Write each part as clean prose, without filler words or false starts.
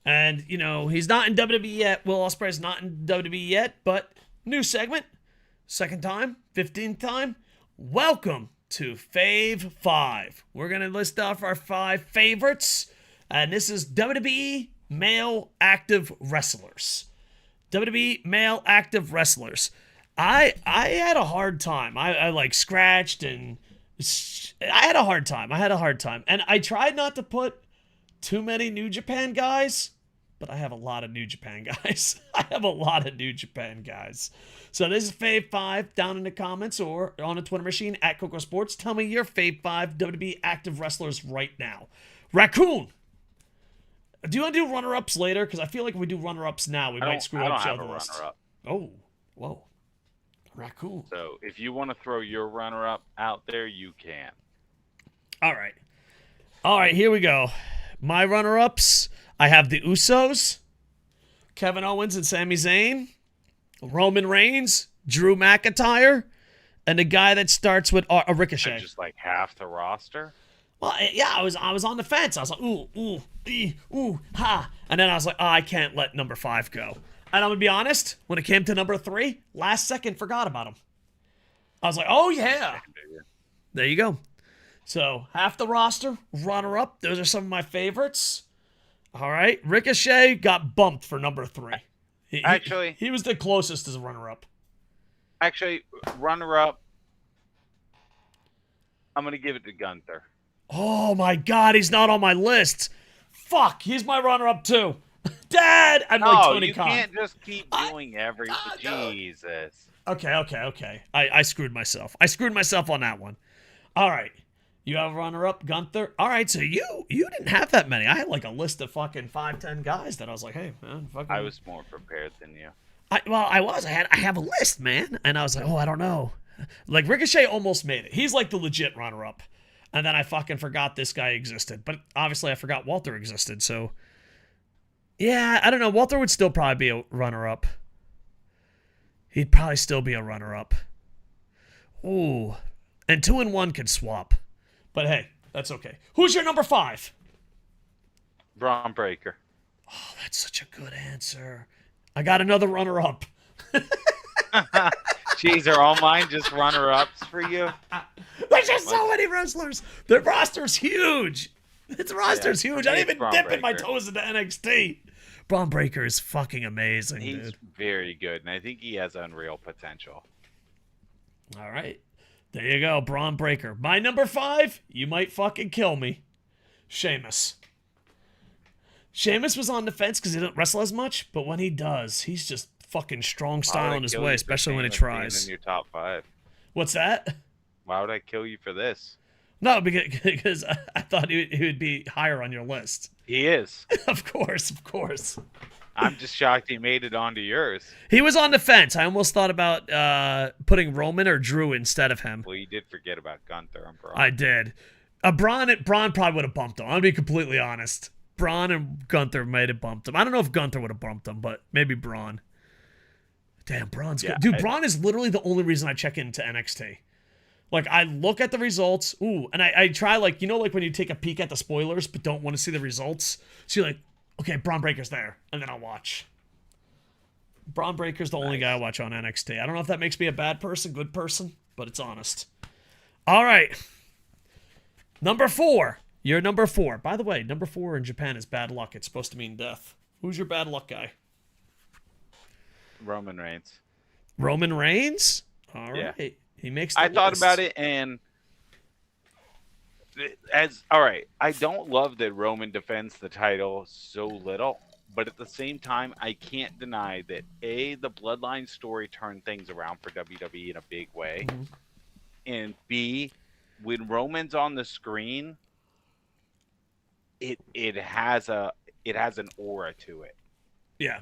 And, you know, he's not in WWE yet. Will Ospreay's not in WWE yet, but new segment. Second time, 15th time. Welcome to FAVE FIVE. We're going to list off our 5 favorites. And this is WWE male active wrestlers. WWE male active wrestlers. I had a hard time. I like scratched and I had a hard time. And I tried not to put too many New Japan guys, but I have a lot of New Japan guys. So this is Fave 5 down in the comments or on the Twitter machine at KocoSports. Tell me your Fave 5 WWE active wrestlers right now. Raccoon. Do you want to do runner-ups later? Because I feel like if we do runner-ups now, we might screw up the other list. Runner-up. Oh, whoa. Raccoon. So if you want to throw your runner-up out there, you can. All right, here we go. My runner-ups, I have the Usos, Kevin Owens and Sami Zayn, Roman Reigns, Drew McIntyre, and the guy that starts with a Ricochet. Just like half the roster? Well, yeah, I was on the fence. I was like, ooh, ha. And then I was like, oh, I can't let number 5 go. And I'm going to be honest, when it came to number 3, last second forgot about him. I was like, oh, yeah. There you go. So, half the roster, runner-up. Those are some of my favorites. All right. Ricochet got bumped for number 3. He was the closest as a runner-up. Actually, runner-up, I'm going to give it to Gunther. Oh, my God. He's not on my list. Fuck. He's my runner-up, too. Dad! I'm like Tony Khan. You can't just keep doing everything. Jesus. Okay. I screwed myself. I screwed myself on that one. All right. You have a runner-up, Gunther. All right, so you didn't have that many. I had like a list of fucking 5-10 guys that I was like, hey, man, fucking. I was more prepared than you. I was. I have a list, man, and I was like, oh, I don't know. Like Ricochet almost made it. He's like the legit runner-up, and then I fucking forgot this guy existed. But obviously, I forgot Walter existed. So, yeah, I don't know. Walter would still probably be a runner-up. He'd probably still be a runner-up. Ooh, and 2 and 1 could swap. But hey, that's okay. Who's your number 5? Braun Breaker. Oh, that's such a good answer. I got another runner-up. Jeez, are all mine just runner-ups for you? There's just so many wrestlers. The roster's huge. Its roster's huge. I didn't even dip in my toes into NXT. Braun Breaker is fucking amazing, He's dude. very good, and I think he has unreal potential. All right. There you go, Braun Breaker. My number 5, you might fucking kill me. Sheamus. Sheamus was on the fence because he didn't wrestle as much, but when he does, he's just fucking strong style in his way, especially when he tries. In your top 5. What's that? Why would I kill you for this? No, because I thought he would be higher on your list. He is. Of course. I'm just shocked he made it onto yours. He was on the fence. I almost thought about putting Roman or Drew instead of him. Well, you did forget about Gunther and Braun. I did. Braun probably would have bumped him. I'll be completely honest. Braun and Gunther might have bumped him. I don't know if Gunther would have bumped him, but maybe Braun. Damn, Braun's good. Dude, Braun is literally the only reason I check into NXT. Like, I look at the results, and I try, like, you know, like when you take a peek at the spoilers but don't want to see the results? So you're like, okay, Braun Breaker's there, and then I'll watch. Braun Breaker's the only guy I watch on NXT. I don't know if that makes me a bad person, good person, but it's honest. All right. Number 4. You're number 4. By the way, number 4 in Japan is bad luck. It's supposed to mean death. Who's your bad luck guy? Roman Reigns. Roman Reigns? All right. Yeah. He makes the I list. thought about it, and all right, I don't love that Roman defends the title so little, but at the same time, I can't deny that A, the Bloodline story turned things around for WWE in a big way, and B, when Roman's on the screen, it has an aura to it. Yeah.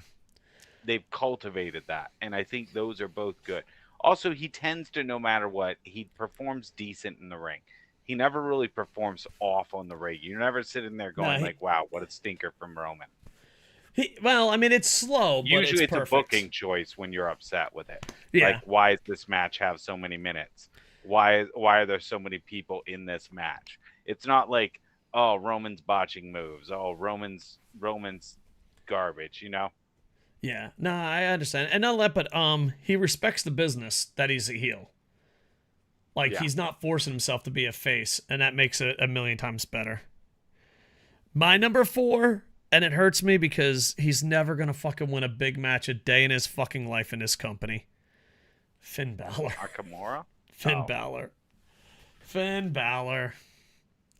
They've cultivated that, and I think those are both good. Also, he tends to, no matter what, he performs decent in the ring. He never really performs off on the ring. You're never sitting there going like, wow, what a stinker from Roman. Well, I mean, it's slow, but usually it's a booking choice when you're upset with it. Yeah. Like, why does this match have so many minutes? Why are there so many people in this match? It's not like, oh, Roman's botching moves. Oh, Roman's garbage, Yeah, no, I understand. And not that, but he respects the business that he's a heel. Like, Yeah. he's not forcing himself to be a face, and that makes it a million times better. My number 4, and it hurts me because he's never gonna fucking win a big match a day in his fucking life in this company. Finn Balor. Nakamura? Finn Balor. Finn Balor.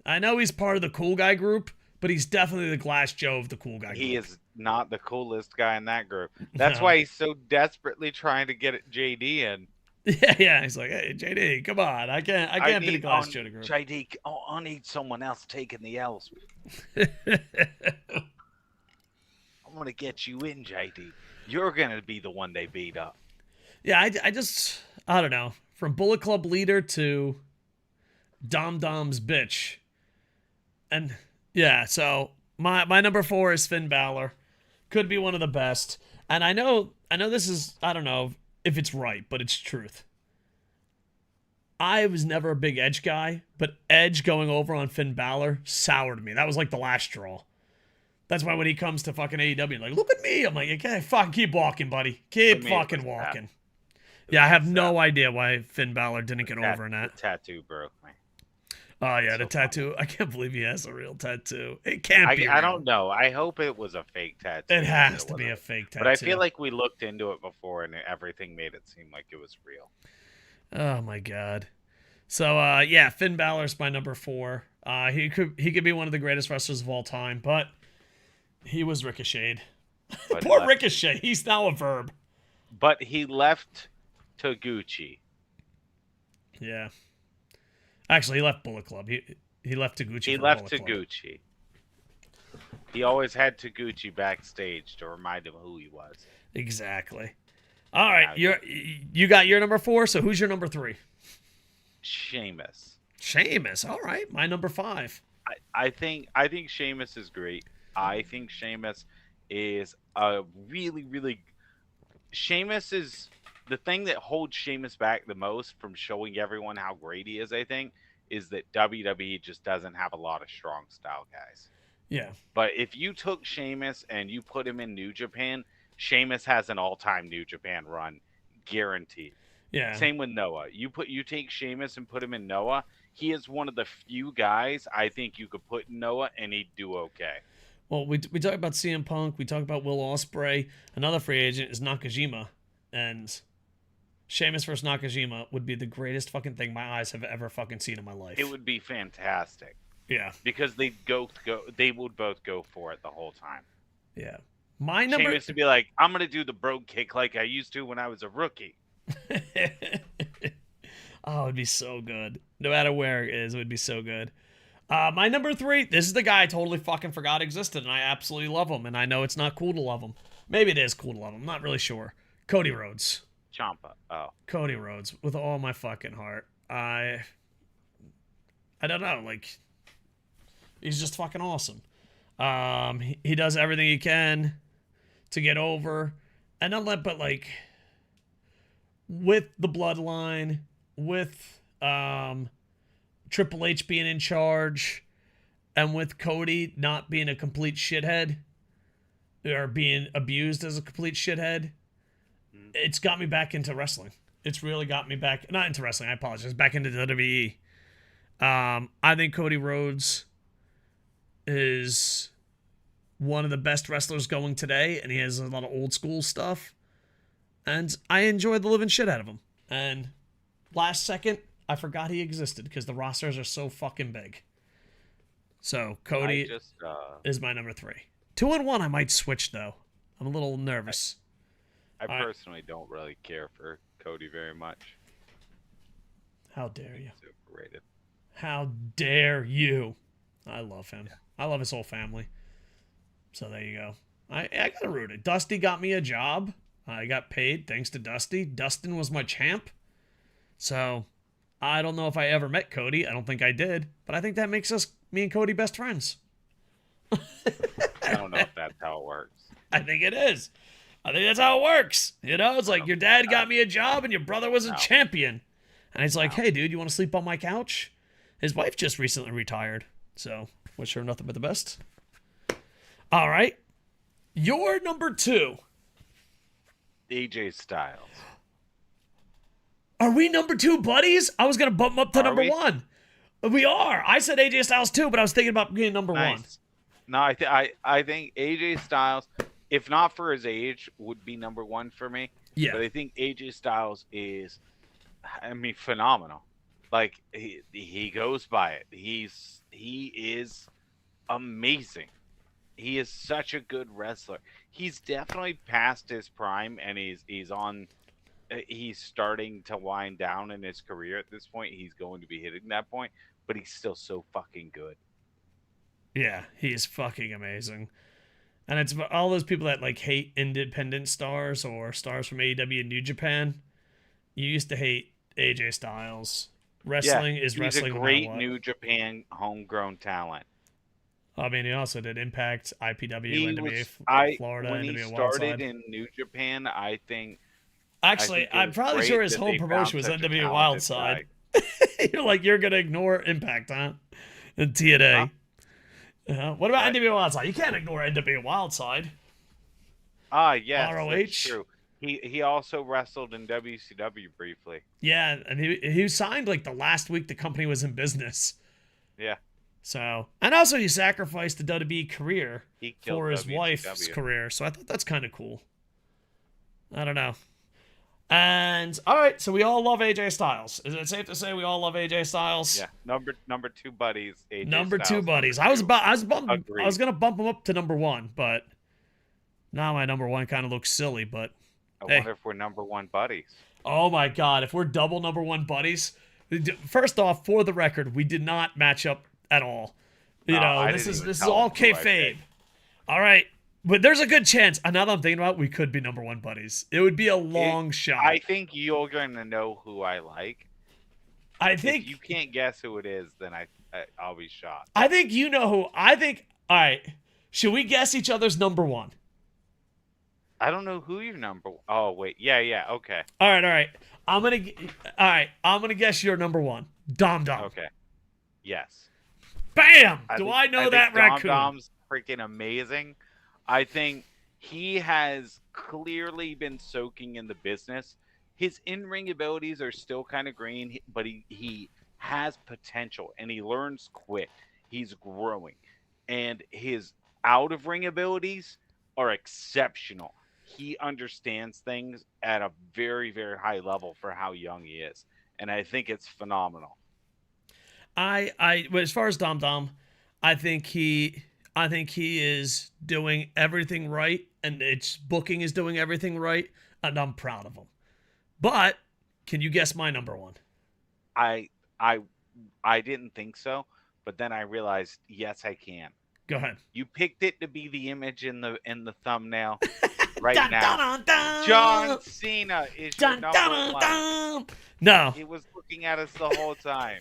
I know he's part of the cool guy group, but he's definitely the Glass Joe of the cool guy group. He is not the coolest guy in that group. That's why he's so desperately trying to get JD in. Yeah. He's like, hey, JD, come on. I can't be the Glass Joe group. JD, I need someone else taking the L's. I'm going to get you in, JD. You're going to be the one they beat up. Yeah, I don't know. From Bullet Club leader to Dom Dom's bitch. And yeah, so my number 4 is Finn Balor. Could be one of the best. And I know this is, I don't know if it's right, but it's truth. I was never a big Edge guy, but Edge going over on Finn Balor soured me. That was like the last straw. That's why when he comes to fucking AEW, like, look at me. I'm like, okay, fucking keep walking, buddy. Keep fucking walking. Yeah, I have no idea why Finn Balor didn't get over in that. The tattoo broke me. Oh, yeah, the tattoo. I can't believe he has a real tattoo. It can't be real. I don't know. I hope it was a fake tattoo. It has to be a fake tattoo. But I feel like we looked into it before and everything made it seem like it was real. Oh, my God. So, yeah, Finn Balor's my number 4. He could be one of the greatest wrestlers of all time, but he was ricocheted. Poor Ricochet. He's now a verb. But he left Taguchi. Yeah. Actually, he left Bullet Club. He left Taguchi. He left Taguchi. He always had Taguchi backstage to remind him who he was. Exactly. All right, you got your number 4. So who's your number 3? Sheamus. Sheamus. All right, my number 5. I think Sheamus is great. I think Sheamus is a really, really. Sheamus is the thing that holds Sheamus back the most from showing everyone how great he is. I think is that WWE just doesn't have a lot of strong style guys. Yeah. But if you took Sheamus and you put him in New Japan, Sheamus has an all-time New Japan run, guaranteed. Yeah. Same with Noah. You take Sheamus and put him in Noah. He is one of the few guys I think you could put in Noah and he'd do okay. Well, we talk about CM Punk. We talk about Will Ospreay. Another free agent is Nakajima, and Sheamus versus Nakajima would be the greatest fucking thing my eyes have ever fucking seen in my life. It would be fantastic. Yeah. Because they would both go for it the whole time. Yeah. My number. Sheamus would be like, I'm gonna do the brogue kick like I used to when I was a rookie. Oh, it'd be so good. No matter where it is, it would be so good. My number 3, this is the guy I totally fucking forgot existed, and I absolutely love him, and I know it's not cool to love him. Maybe it is cool to love him. I'm not really sure. Cody Rhodes. Ciampa. Oh. Cody Rhodes, with all my fucking heart. I don't know, like, he's just fucking awesome. He does everything he can to get over, and but like, with the bloodline, with Triple H being in charge, and with Cody not being a complete shithead, or being abused as a complete shithead, it's got me back into wrestling. It's really got me back, not into wrestling, I apologize, back into WWE. I think Cody Rhodes is one of the best wrestlers going today, and he has a lot of old school stuff, and I enjoy the living shit out of him. And last second, I forgot he existed because the rosters are so fucking big. So Cody is my number 3. 2 and 1, I might switch though. I'm a little nervous. I personally don't really care for Cody very much. How dare you? He's overrated. How dare you? I love him. Yeah. I love his whole family. So there you go. I gotta root it. Dusty got me a job. I got paid thanks to Dusty. Dustin was my champ. So I don't know if I ever met Cody. I don't think I did. But I think that makes me and Cody best friends. I don't know if that's how it works. I think it is. I think that's how it works. You know, it's like your dad got me a job and your brother was a champion. And he's like, hey, dude, you want to sleep on my couch? His wife just recently retired. So wish her nothing but the best. All right. Your number 2. AJ Styles. Are we number 2 buddies? I was going to bump him up to number 1. We are. I said AJ Styles too, but I was thinking about being number 1. No, I think AJ Styles, if not for his age, would be number 1 for me. Yeah. But I think AJ Styles is, phenomenal. Like he goes by it. He is amazing. He is such a good wrestler. He's definitely past his prime, and he's starting to wind down in his career at this point. He's going to be hitting that point, but he's still so fucking good. Yeah, he's fucking amazing. And it's all those people that like hate independent stars or stars from AEW and New Japan. You used to hate AJ Styles. Wrestling is wrestling. He's a great New Japan homegrown talent. I mean, he also did Impact, IPW, NWA Florida, when NWA he Wildside. started in New Japan, I think. Actually, I'm probably sure his home promotion was NWA Wildside. You're gonna ignore Impact, huh? And TNA. What about NWA Wildside? You can't ignore NWA Wildside. Yes, ROH. That's true. He also wrestled in WCW briefly. Yeah, and he signed like the last week the company was in business. Yeah. So, and also he sacrificed the WWE career for his WCW. wife's career. So I thought that's kind of cool. I don't know. And all right, so we all love AJ Styles. Is it safe to say we all love AJ Styles? Yeah, number 2 buddies. AJ Number Styles, 2 buddies. I was gonna bump him up to number 1, but now my number 1 kind of looks silly. But I wonder if we're number 1 buddies. Oh my God, if we're double number 1 buddies. First off, for the record, we did not match up at all. This is all kayfabe. All right. But there's a good chance. And now that I'm thinking about it, we could be number 1 buddies. It would be a long shot. I think you're going to know who I like. If you can't guess who it is, then I'll be shocked. I think you know who. All right. Should we guess each other's number 1? I don't know who your number. Oh wait, yeah, okay. All right. I'm gonna guess your number 1. Dom. Okay. Yes. Bam! I know that Raccoon? Dom's freaking amazing. I think he has clearly been soaking in the business. His in-ring abilities are still kind of green, but he has potential, and he learns quick. He's growing. And his out-of-ring abilities are exceptional. He understands things at a very, very high level for how young he is. And I think it's phenomenal. As far as Dom, I think he is doing everything right, and its booking is doing everything right, and I'm proud of him. But can you guess my number 1? I didn't think so, but then I realized yes, I can. Go ahead. You picked it to be the image in the thumbnail right now. John Cena is your number 1. No. He was looking at us the whole time.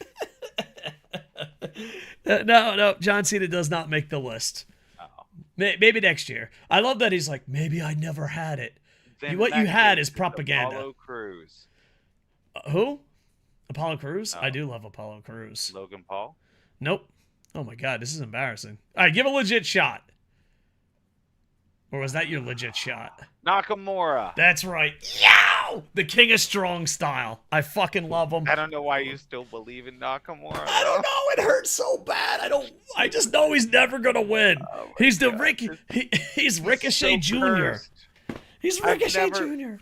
No, John Cena does not make the list. Oh. Maybe next year. I love that he's like, maybe I never had it. What you had is propaganda. Apollo Crews. Who? Apollo Crews? Oh. I do love Apollo Crews. Logan Paul? Nope. Oh my God, this is embarrassing. All right, give a legit shot. Or was that your legit shot? Nakamura. That's right. Yow! The King of Strong style. I fucking love him. I don't know why you still believe in Nakamura. I don't know. It hurts so bad. I just know he's never gonna win. He's he's Ricochet Jr. He's Ricochet Jr.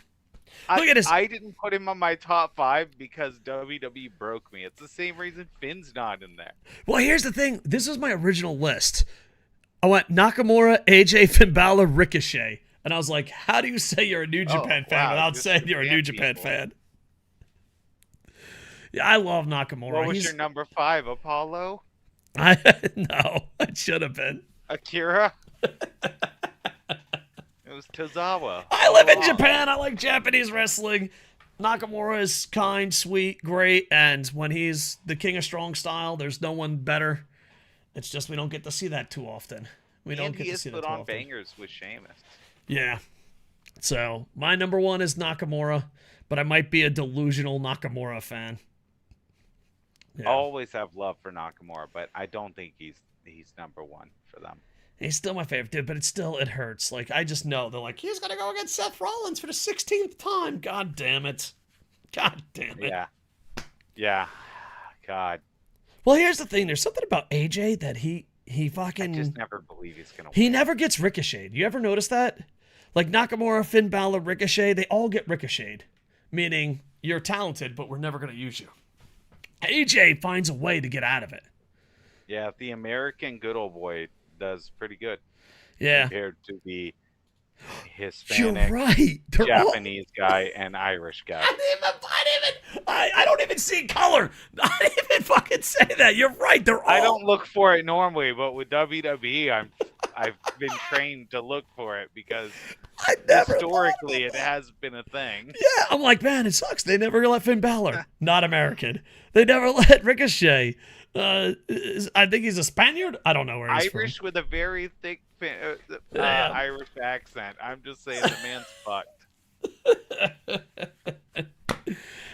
Look at this. I didn't put him on my top 5 because WWE broke me. It's the same reason Finn's not in there. Well, here's the thing. This was my original list. I went Nakamura, AJ, Finn Balor, Ricochet. And I was like, how do you say you're a New Japan fan without saying you're a New Japan fan? Yeah, I love Nakamura. What was your number 5, Apollo? No, it should have been. Akira? It was Tozawa. I live in Japan. I like Japanese wrestling. Nakamura is kind, sweet, great. And when he's the King of Strong style, there's no one better. It's just we don't get to see that too often. We don't get to see that too often. He has put on bangers with Sheamus. Yeah. So my number 1 is Nakamura, but I might be a delusional Nakamura fan. Yeah. I always have love for Nakamura, but I don't think he's number 1 for them. He's still my favorite dude, but it hurts. Like, I just know they're like, he's gonna go against Seth Rollins for the 16th time. God damn it. God damn it. Yeah. Yeah. God. Well, here's the thing. There's something about AJ that he fucking. I just never believe he's gonna win. He never gets ricocheted. You ever notice that? Like Nakamura, Finn Balor, Ricochet, they all get ricocheted. Meaning, you're talented, but we're never gonna use you. AJ finds a way to get out of it. Yeah, the American good old boy does pretty good. Yeah. Compared to the Hispanic, You're right. Japanese guy and Irish guy. I don't even see color. I didn't even fucking say that. You're right. They're all. I don't look for it normally, but with WWE, I've been trained to look for it because historically it has been a thing. Yeah, I'm like, man, it sucks. They never let Finn Balor, not American. They never let Ricochet. I think he's a Spaniard. I don't know where he's Irish from. with a very thick Irish accent. I'm just saying the man's fucked.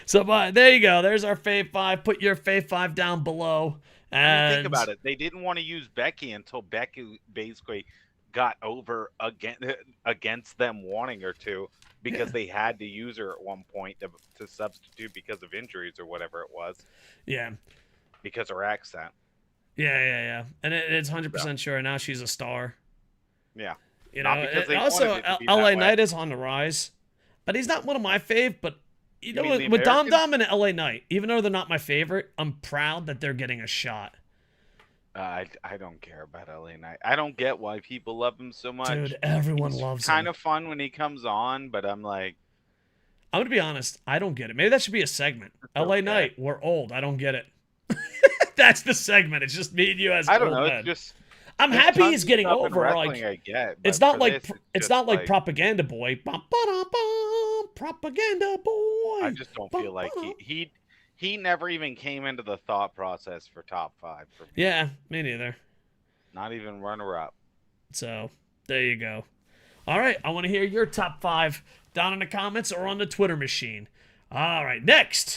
So, there you go. There's our Fave 5. Put your Fave 5 down below. And Think about it. They didn't want to use Becky until Becky basically got over against them wanting her to because they had to use her at one point to substitute because of injuries or whatever it was. Yeah. Because her accent. Yeah. And it's 100% sure now she's a star. Yeah. You know, Not because they also, wanted it to be LA that Knight way. is on the rise. But he's not one of my fave, but you know, mean the with Dom American? and LA Knight, even though they're not my favorite, I'm proud that they're getting a shot. I don't care about LA Knight. I don't get why people love him so much. Dude, everyone loves him. Kind of fun when he comes on, but I'm like, I'm going to be honest. I don't get it. Maybe that should be a segment. LA okay. Knight, we're old. I don't get it. That's the segment. It's just me and you as I don't old know. men. It's just I'm there's happy tons he's of getting stuff in over. wrestling Like, I get, it's but not for like this, it's just not like Propaganda Boy. Bum, ba-dum, bum, Propaganda Boy. I just don't feel like he never even came into the thought process for top 5 for me. Yeah, me neither. Not even runner up. So there you go. All right, I want to hear your top 5 down in the comments or on the Twitter machine. All right, next